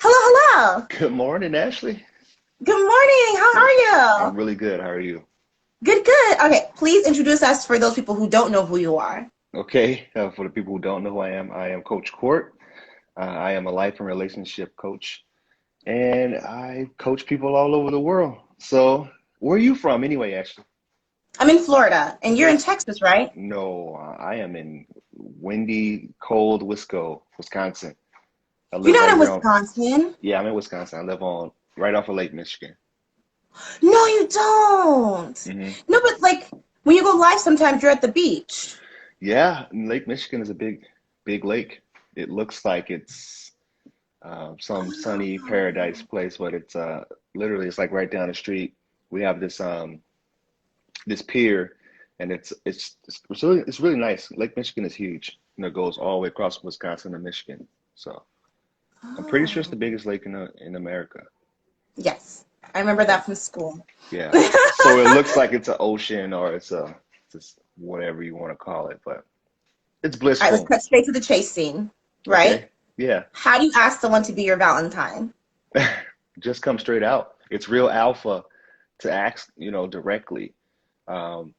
Hello, hello. Good morning, Ashley. Good morning. How are I'm you? really good. How are you? Good, good. Okay, please introduce us for those people who don't know who you are. Okay. For the people who don't know who I am Coach Court. I am a life and relationship coach, and I coach people all over the world. So, where are you from anyway, Ashley? I'm in Florida, and you're in Texas, right? No, I am in windy, cold Wisconsin. I You're live not right in here on, Wisconsin. yeah, I'm in Wisconsin. I live on right off of Lake Michigan. No, you don't. hmm No, but like when you go live, sometimes you're at the beach. Yeah, Lake Michigan is a big lake. It looks like it's some sunny paradise place, but it's literally it's like right down the street. We have this pier, and it's really nice. Lake Michigan is huge, and it goes all the way across Wisconsin to Michigan. So I'm pretty sure it's the Oh, biggest lake in America. yes. I remember Yeah, that from school. yeah. So it looks like it's an ocean or it's a just whatever you want to call it, but it's All right, let's blissful. cut straight to the chase scene, right? Okay, yeah. How do you ask someone to be your Valentine? Just come straight out. It's real alpha to ask, directly. Um,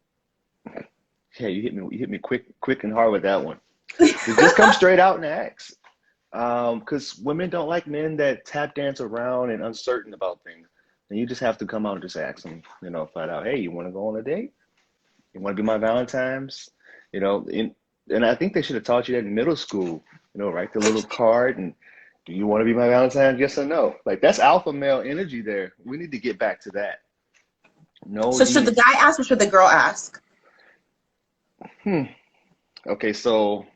yeah, you hit me quick and hard with that one. Just come straight out and ask. Because women don't like men that tap dance around and uncertain about things. And you just have to come out and just ask them, find out, hey, you want to go on a date? You want to be my Valentine's? You know, in, and I think they should have taught you that in middle school. Write the little card and do you want to be my Valentine? Yes or no? Like that's alpha male energy there. We need to get back to that. No, So should the these. guy ask or should the girl ask? Hmm. Okay, so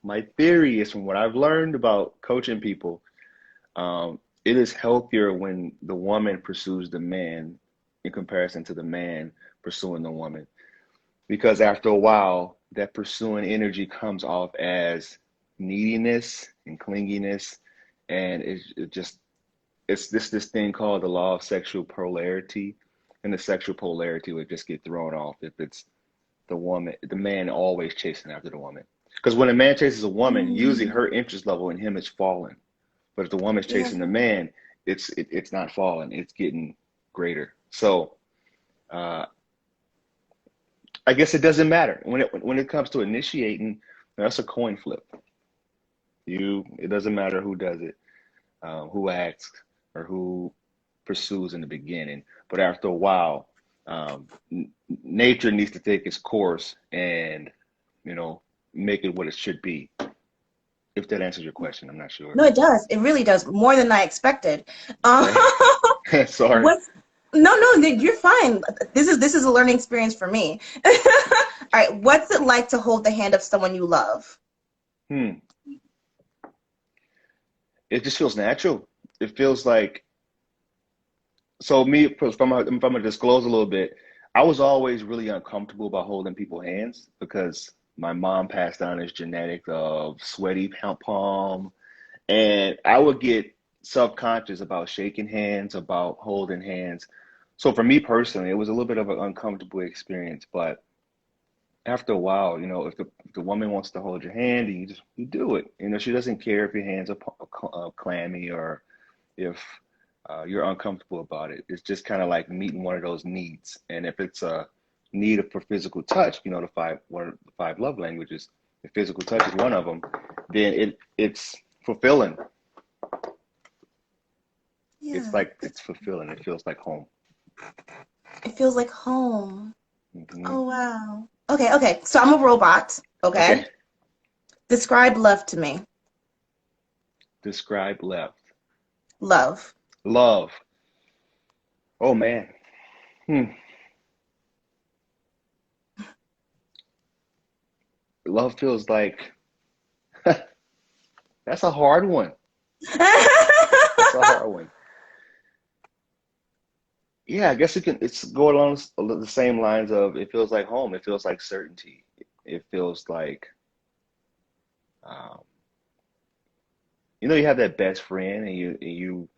my theory is from what I've learned about coaching people, it is healthier when the woman pursues the man in comparison to the man pursuing the woman. Because after a while, that pursuing energy comes off as neediness and clinginess, and it's this thing called the law of sexual polarity, and the sexual polarity would just get thrown off if it's the man always chasing after the woman. Because when a man chases a woman, usually Mm, her interest level in him is falling. But if the woman's yeah. chasing the man, it's not falling; it's getting greater. So uh, I guess it doesn't matter when it comes to initiating. That's a coin flip. It doesn't matter who does it, who asks, or who pursues in the beginning. But after a while, nature needs to take its course and you know make it what it should be. If that answers your question, I'm not sure. No, it does. It really does. More than I expected. Uh, Okay, sorry. what's no, you're fine. This is a learning experience for me. All right, what's it like to hold the hand of someone you love? Hmm. It just feels natural. It feels like so me if I'm gonna disclose a little bit, I was always really uncomfortable about holding people's hands because my mom passed down this genetic of sweaty palm, and I would get self-conscious about shaking hands, about holding hands. So for me personally, it was a little bit of an uncomfortable experience, but after a while, if the woman wants to hold your hand, you do it. She doesn't care if your hands are clammy or if you're uncomfortable about it. It's just kind of like meeting one of those needs. And if it's a need for physical touch, one of the five love languages, if physical touch is one of them, then it's fulfilling. It's Yeah, like it's fulfilling. It feels like home. it feels like home. hmm Oh wow. Okay, okay. So I'm a robot. Okay. Okay. Describe love to me. Describe left. Love. Love. Oh man. Hmm. Love feels like that's a hard one. That's a hard one. Yeah, I guess it's going along the same lines of it feels like home. It feels like certainty. It feels like um, you have that best friend, and you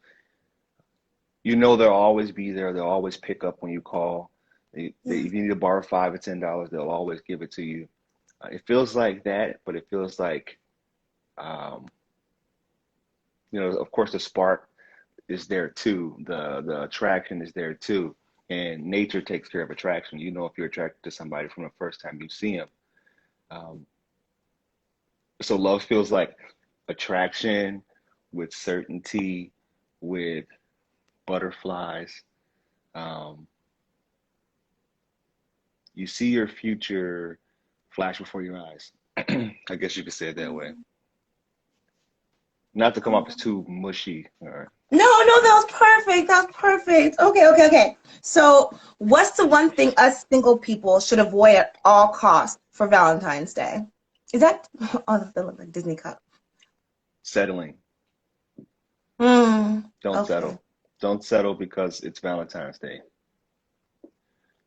know they'll always be there. They'll always pick up when you call. Yeah. If you need to borrow $5 or $10, they'll always give it to you. It feels like that, but it feels like um, You know, of course, the spark is there too. The attraction is there too. And nature takes care of attraction. You know if you're attracted to somebody from the first time you see them. Um, so love feels like attraction with certainty, with butterflies. Um, you see your future flash before your eyes. I guess you could say it that way. Not to come off as too mushy or No, no, that was perfect. That was perfect. Okay, okay, okay. So, what's the one thing us single people should avoid at all costs for Valentine's Day? Is that oh, the like Disney cup? settling. Don't Okay. settle. Don't settle because it's Valentine's Day.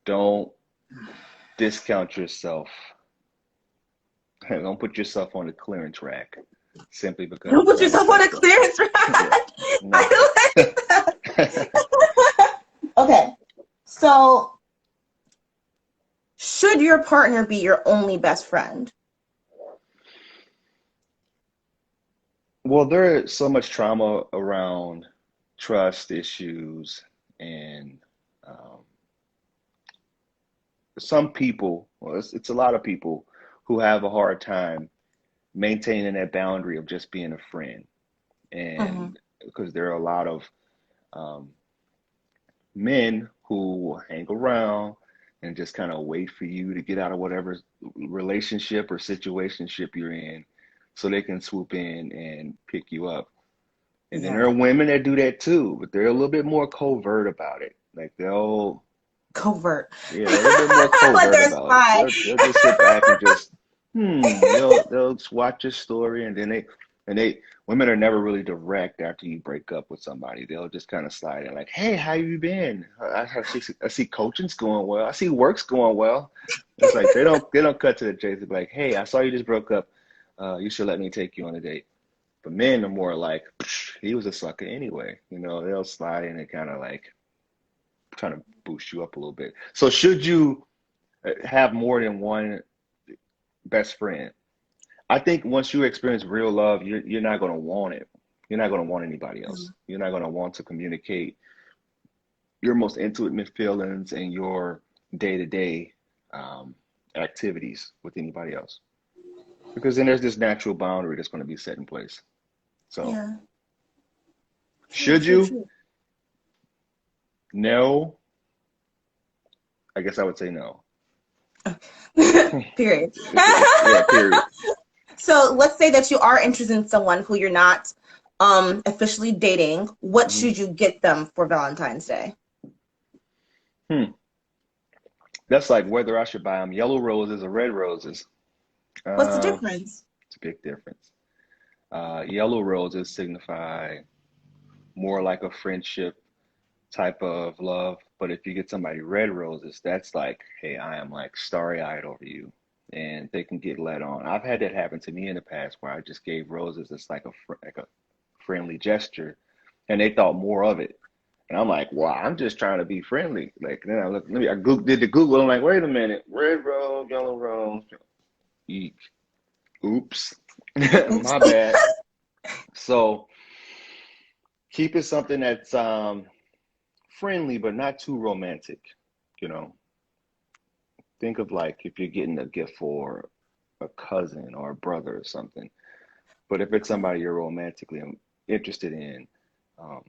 Don't discount yourself. Don't put yourself on the clearance rack simply because Don't it's put yourself on Valentine's a Day. clearance rack. Yeah, no. I like that. Okay. So, should your partner be your only best friend? Well, there is so much trauma around trust issues and um, some people, well, it's a lot of people who have a hard time maintaining that boundary of just being a friend. Mm-hmm. And because there are a lot of um, men who hang around and just kind of wait for you to get out of whatever relationship or situationship you're in so they can swoop in and pick you up. And then there Yeah. are women that do that too, but they're a little bit more covert about it. Like they'll, Covert. yeah, they're a little bit more Like covert they're a about it. spy. They'll just sit back and just, they'll just watch your story and then they women are never really direct after you break up with somebody. They'll just kind of slide in like, hey, how you been? I see coaching's going well. I see work's going well. It's like they don't cut to the chase. They're like, hey, I saw you just broke up. You should let me take you on a date. But men are more like, he was a sucker anyway. You know, they'll slide in and kind of like trying to boost you up a little bit. So should you have more than one best friend? I think once you experience real love, you're not going to want it. You're not going to want anybody else. You're not going to want to communicate your most intimate feelings and your day-to-day um, activities with anybody else. Because then there's this natural boundary that's going to be set in place. So Yeah. True, should true, you? true. No. I guess I would say no. Period. Yeah, period. So let's say that you are interested in someone who you're not officially dating. What hmm should you get them for Valentine's Day? Hmm. That's like whether I should buy them yellow roses or red roses. What's the Uh, difference? it's a big difference. Yellow roses signify more like a friendship type of love. But if you get somebody red roses, that's like, hey, I am like starry-eyed over you. And they can get led on. I've had that happen to me in the past where I just gave roses as like a friendly gesture, and they thought more of it. And I'm like, wow, I'm just trying to be friendly. Like then I look, did the Google. I'm like, wait a minute, red rose, yellow rose. Eek. Oops, Oops. my bad. So keep it something that's friendly, but not too romantic. You know, think of like if you're getting a gift for a cousin or a brother or something. But if it's somebody you're romantically interested in, um,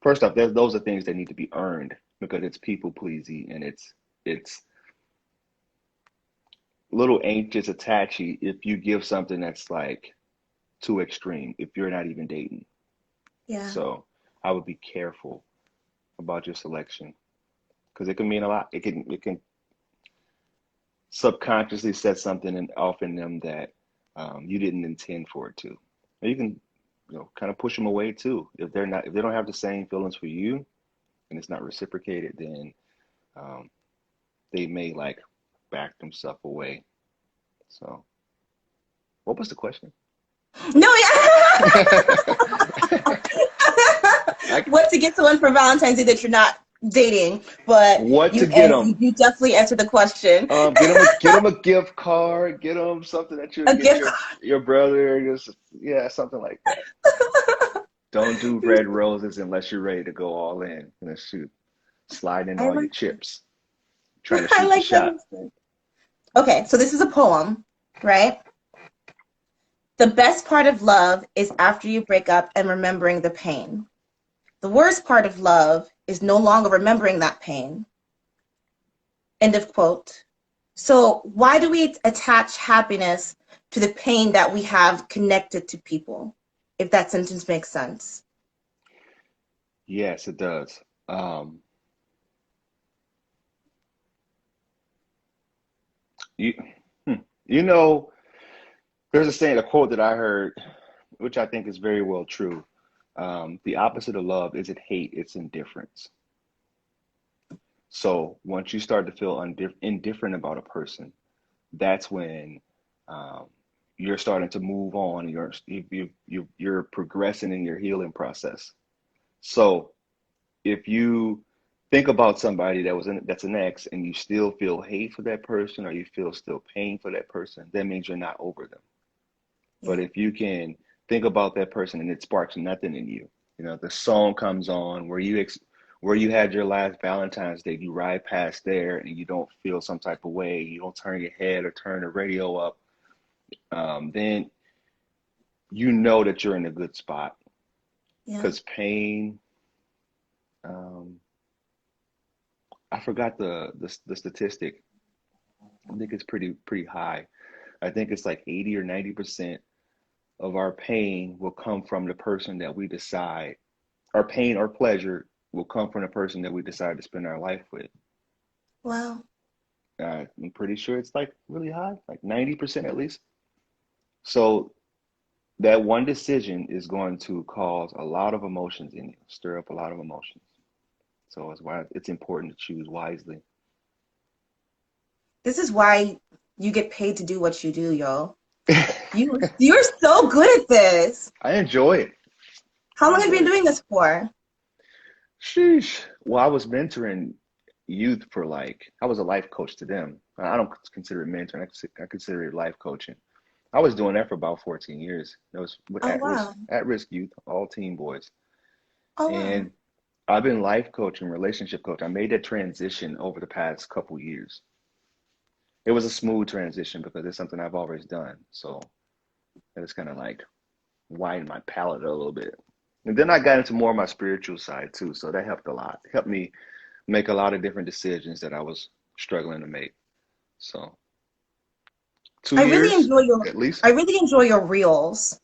first off, those are things that need to be earned because it's people pleasing and it's a little anxious, attachy if you give something that's like too extreme if you're not even dating. Yeah. So I would be careful about your selection because it can mean a lot. It can subconsciously set something off in them that you didn't intend for it to. And you can, kind of push them away too. If they don't have the same feelings for you and it's not reciprocated, then um, they may like back themselves away. So, what was the question? No, yeah. I, What to get someone for Valentine's Day that you're not dating, but What to get them? you definitely answered the question. Get them a gift card. Get them something that you'll A get gift your brother. Yeah, something like that. card. Don't do red roses unless you're ready to go all in. Let's shoot. Slide in I all your like chips. Try to I shoot your like that shot. answer. Okay, so this is a poem, right? The best part of love is after you break up and remembering the pain. The worst part of love is no longer remembering that pain. End of quote. So why do we attach happiness to the pain that we have connected to people? If that sentence makes sense. Yes, it does. Um, you, hmm, you know, there's a saying, a quote that I heard, which I think is very well true. The opposite of love isn't hate, it's indifference. So once you start to feel indifferent about a person, that's when um, you're starting to move on. You're progressing in your healing process. So if you think about somebody that's an ex and you still feel hate for that person or you feel still pain for that person, that means you're not over them. But Yeah. if you can think about that person and it sparks nothing in you, you know, the song comes on where you had your last Valentine's Day, you ride past there and you don't feel some type of way, you don't turn your head or turn the radio up, then you know that you're in a good spot. Yeah. Because pain, um, I forgot the statistic. I think it's pretty high. I think it's like 80 or 90% of our pain will come from the person that we decide. Our pain or pleasure will come from the person that we decide to spend our life with. Wow. I'm pretty sure it's like really high, like 90% at least. So that one decision is going to cause a lot of emotions in you, stir up a lot of emotions. So it's why it's important to choose wisely. This is why you get paid to do what you do, yo. You're so good at this. I enjoy it. How I long have you enjoy been it. doing this for? Sheesh. Well, I was mentoring youth for like, I was a life coach to them. I don't consider it mentoring. I consider it life coaching. I was doing that for about 14 years. That was with Oh wow. at risk youth, all teen boys. Oh wow. And I've been life coaching, relationship coach. I made that transition over the past couple years. It was a smooth transition because it's something I've always done. So it's kind of like widened my palette a little bit. And then I got into more of my spiritual side too. So that helped a lot. It helped me make a lot of different decisions that I was struggling to make. So two I really years enjoy your at least. I really enjoy your reels.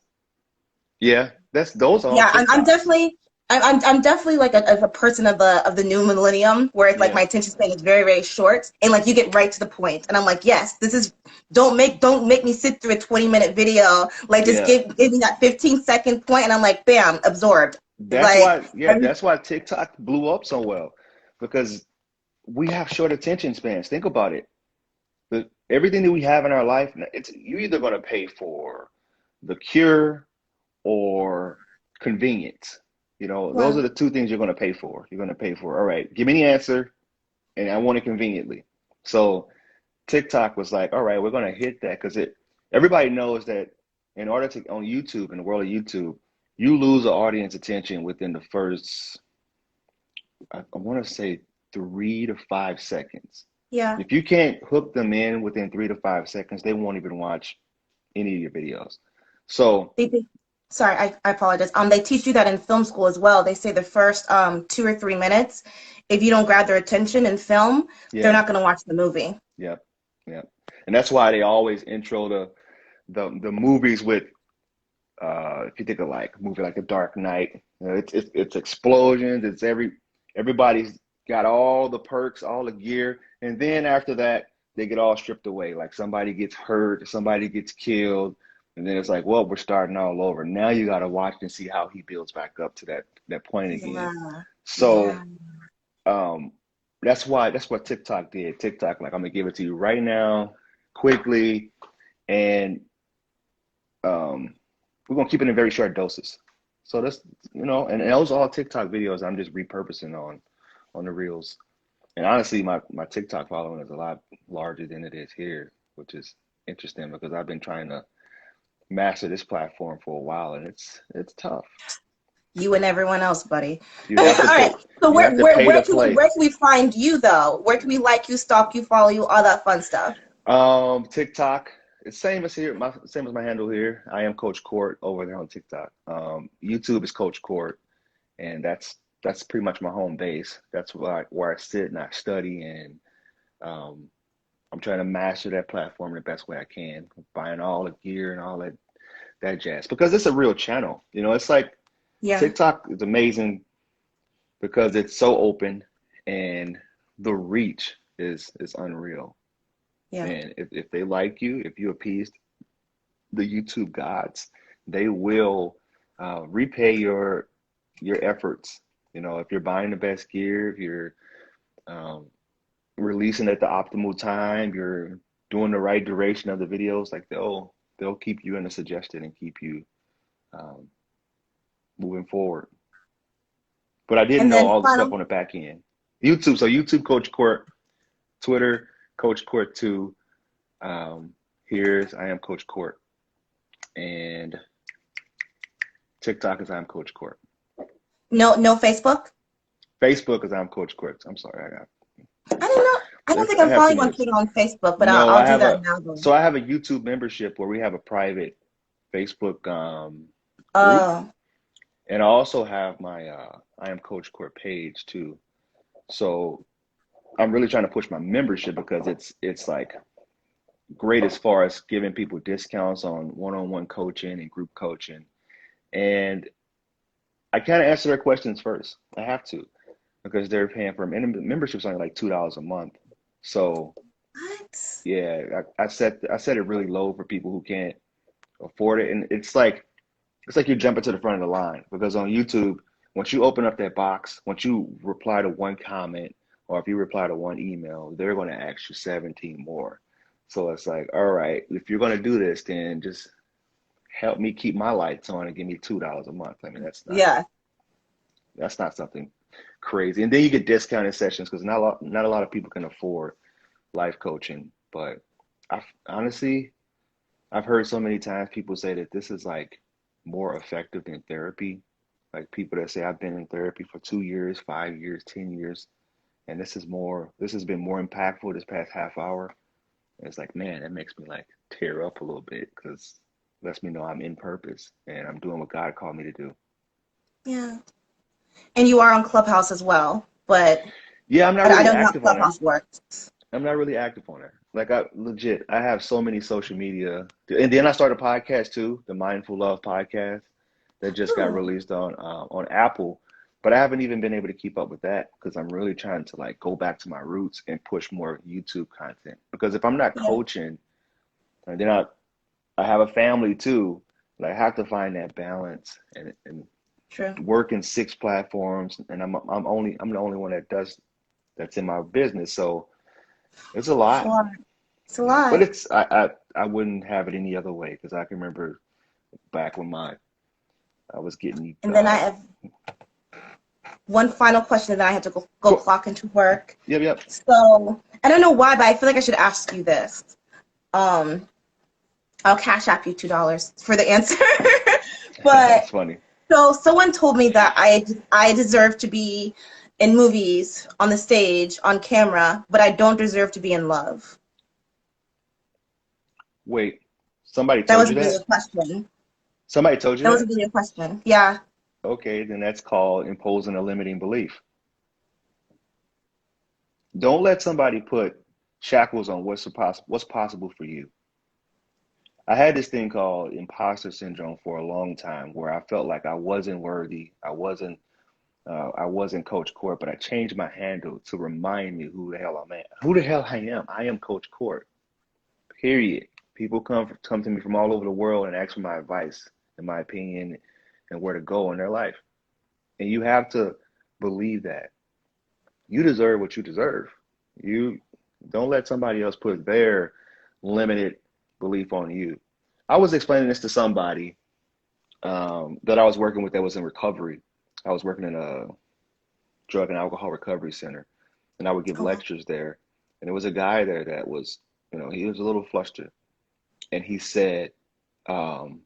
Yeah, those are all Yeah, I'm TikToks. definitely I'm definitely like a person of the new millennium where it's like Yeah, my attention span is very, very short and like you get right to the point. And I'm like, yes, this is don't make me sit through a 20-minute video. Like just yeah. give me that 15-second point and I'm like, bam, absorbed. Like Yeah, every that's why TikTok blew up so well because we have short attention spans. Think about it. Everything that we have in our life, it's you're either going to pay for the cure or convenience. You know, those are wow. the two things you're going to pay for. You're going to pay for, all right, give me the answer and I want it conveniently. So TikTok was like, all right, we're going to hit that because everybody knows that in order to on YouTube, in the world of YouTube, you lose the audience attention within the first, I want to say 3 to 5 seconds. Yeah. If you can't hook them in within 3 to 5 seconds, they won't even watch any of your videos. So They sorry, I apologize. They teach you that in film school as well. They say the first 2 or 3 minutes, if you don't grab their attention in film, they're yeah, not gonna watch the movie. yeah, yeah, and that's why they always intro the movies with if you think of like a movie like The Dark Knight, you know, it's explosions, everybody's got all the perks, all the gear, and then after that they get all stripped away. Like somebody gets hurt, somebody gets killed, and then it's like, well, we're starting all over. Now you got to watch and see how he builds back up to that point again. Yeah. So Yeah. um, that's what TikTok did. TikTok, like I'm gonna give it to you right now, quickly, and um, we're gonna keep it in very short doses. So that's and those are all TikTok videos I'm just repurposing on the reels. And honestly, my TikTok following is a lot larger than it is here, which is interesting because I've been trying to master this platform for a while, and it's tough. You and everyone else, buddy. You All have to right. pay. So You have to pay to play. where can we find you though? Where can we like you, stalk you, follow you, all that fun stuff? TikTok, it's same as here, same as my handle here. I am Coach Court over there on TikTok. YouTube is Coach Court, and that's pretty much my home base. That's where I sit and I study, and um, I'm trying to master that platform the best way I can, buying all the gear and all that jazz because it's a real channel. You know, it's like Yeah. TikTok is amazing because it's so open and the reach is unreal. Yeah. And if they like you, if you appease the YouTube gods, they will repay your efforts. You know, if you're buying the best gear, if you're um, releasing at the optimal time, you're doing the right duration of the videos, like they'll keep you in the suggested and keep you um, moving forward. But I didn't And know then all the stuff final on the back end. YouTube, so YouTube Coach Court, Twitter Coach Court 2. Here's I am Coach Court, and TikTok is I'm Coach Court. no Facebook? Facebook is I'm Coach Court. I'm sorry, I don't know. I don't think I I'm have too following many. on Twitter on Facebook, but No, I'll do that now though. I have a YouTube membership where we have a private Facebook group, Oh, and I also have my I am Coach Court page too. So I'm really trying to push my membership because it's like great as far as giving people discounts on one-on-one coaching and group coaching. And I kind of answer their questions first. I have to because they're paying for membership's only like $2 a month. So what? yeah, I set it really low for people who can't afford it, and it's like you're jumping to the front of the line because on YouTube, once you open up that box, once you reply to one comment or if you reply to one email, they're going to ask you 17 more. So it's like, all right, if you're going to do this, then just help me keep my lights on and give me $2 a month. I mean, Yeah. that's not something crazy. And then you get discounted sessions because not a lot of people can afford life coaching. But honestly, I've heard so many times people say that this is like more effective than therapy. Like people that say I've been in therapy for 2 years, 5 years, 10 years, and this has been more impactful this past half hour. And it's like, man, that makes me like tear up a little bit because it lets me know I'm in purpose and I'm doing what God called me to do. Yeah. And you are on Clubhouse as well, but Yeah, I'm not I really don't know how active on there. Clubhouse works. I'm not really active on there. Like I have so many social media, and then I started a podcast too, the Mindful Love podcast that just got Hmm. released on Apple. But I haven't even been able to keep up with that because I'm really trying to like go back to my roots and push more YouTube content. Because if I'm not Yeah. coaching, and then I have a family too, and I have to find that balance and True. work in 6 platforms, and I'm the only one that's in my business, so it's a It's a lot. lot. It's a Yeah, but lot. I wouldn't have it any other way because I can remember back when I was getting And then I have one final question, and then I have to go cool. clock into work. Yep. So I don't know why, but I feel like I should ask you this. Um, I'll cash app you $2 for the answer. That's But funny. so someone told me that I deserve to be in movies, on the stage, on camera, but I don't deserve to be in love. Wait, somebody That told was you really a that? question. Somebody told you That was that? really a question. Yeah. Okay, then that's called imposing a limiting belief. Don't let somebody put shackles on what's possible for you. I had this thing called imposter syndrome for a long time where I felt like I wasn't worthy. I wasn't Coach Court, but I changed my handle to remind me who the hell I'm at. Who the hell I am. I am Coach Court. Period. People come to me from all over the world and ask for my advice and my opinion and where to go in their life. And you have to believe that. You deserve what you deserve. You don't let somebody else put their limited belief on you. I was explaining this to somebody that I was working with that was in recovery. I was working in a drug and alcohol recovery center, and I would give Oh, wow. lectures there. And there was a guy there that was, you know, he was a little flustered, and he said, um,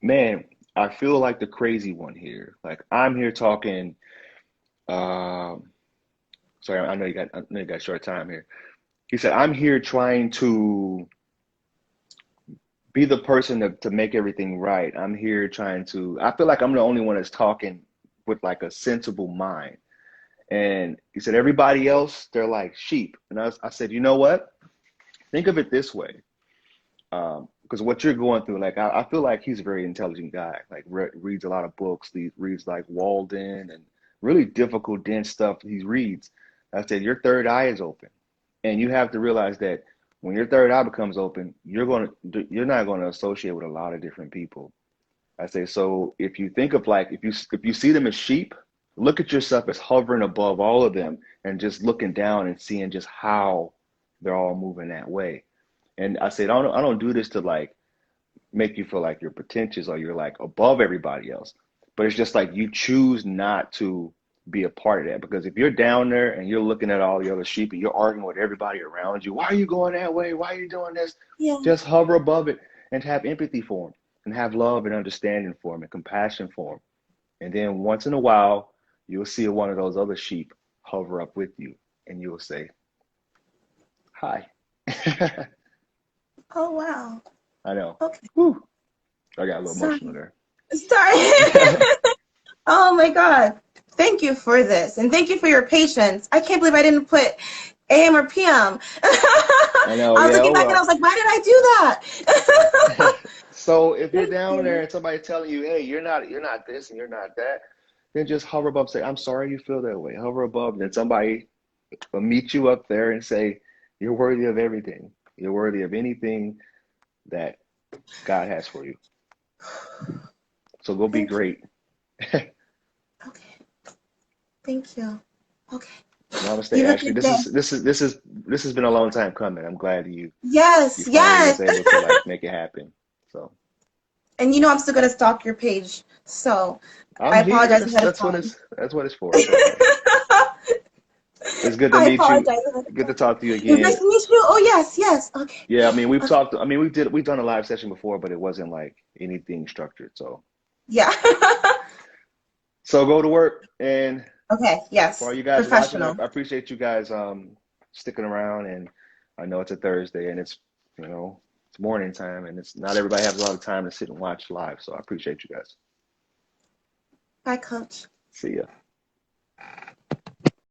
"Man, I feel like the crazy one here. Like I'm here talking." Um, sorry, I know you got short time here. He said, "I'm here trying to be the person to make everything right. I'm here trying to, I feel like I'm the only one that's talking with like a sensible mind." And he said, everybody else, they're like sheep. And I said, you know what? Think of it this way. Because what you're going through, like, I feel like he's a very intelligent guy, like reads a lot of books, reads like Walden and really difficult, dense stuff he reads. I said, your third eye is open. And you have to realize that when your third eye becomes open, you're not going to associate with a lot of different people. I say, so if you think of like, if you see them as sheep, look at yourself as hovering above all of them and just looking down and seeing just how they're all moving that way. And I said, I don't do this to like make you feel like you're pretentious or you're like above everybody else. But it's just like you choose not to be a part of that. Because if you're down there and you're looking at all the other sheep and you're arguing with everybody around you, why are you going that way? Why are you doing this? Yeah. Just hover above it and have empathy for them and have love and understanding for them and compassion for them. And then once in a while, you'll see one of those other sheep hover up with you and you'll say, hi. Oh, wow. I know. Okay. Whew. I got a little Sorry. emotional there. Sorry. Oh my God. Thank you for this. And thank you for your patience. I can't believe I didn't put AM or PM. I know, I was yeah, looking oh back and I well. was like, why did I do that? So if you're Thank down there you. and somebody telling you, hey, you're not this and you're not that, then just hover above, say, I'm sorry you feel that way. Hover above, and then somebody will meet you up there and say, you're worthy of everything. You're worthy of anything that God has for you. So go be Thank you. great. Okay. Thank you. Okay. Namaste, You have a Ashley. good day. This has been a long time coming. I'm glad you Yes, finally was yes. able to like make it happen. So And you know I'm still gonna stalk your page. So I I'm here. apologize ahead of time. That's what it's for. It's okay. It's good to I meet you. apologize ahead of Good to time. talk to you It was nice again. to meet you. Oh yes, yes. Okay. Yeah, I mean Okay. we've done a live session before, but it wasn't like anything structured. Yeah. So go to work, and Okay, for all yes. you guys watching, Professional. I appreciate you guys sticking around, and I know it's a Thursday and it's, you know, it's morning time and it's not everybody has a lot of time to sit and watch live. So I appreciate you guys. Bye, coach. See ya.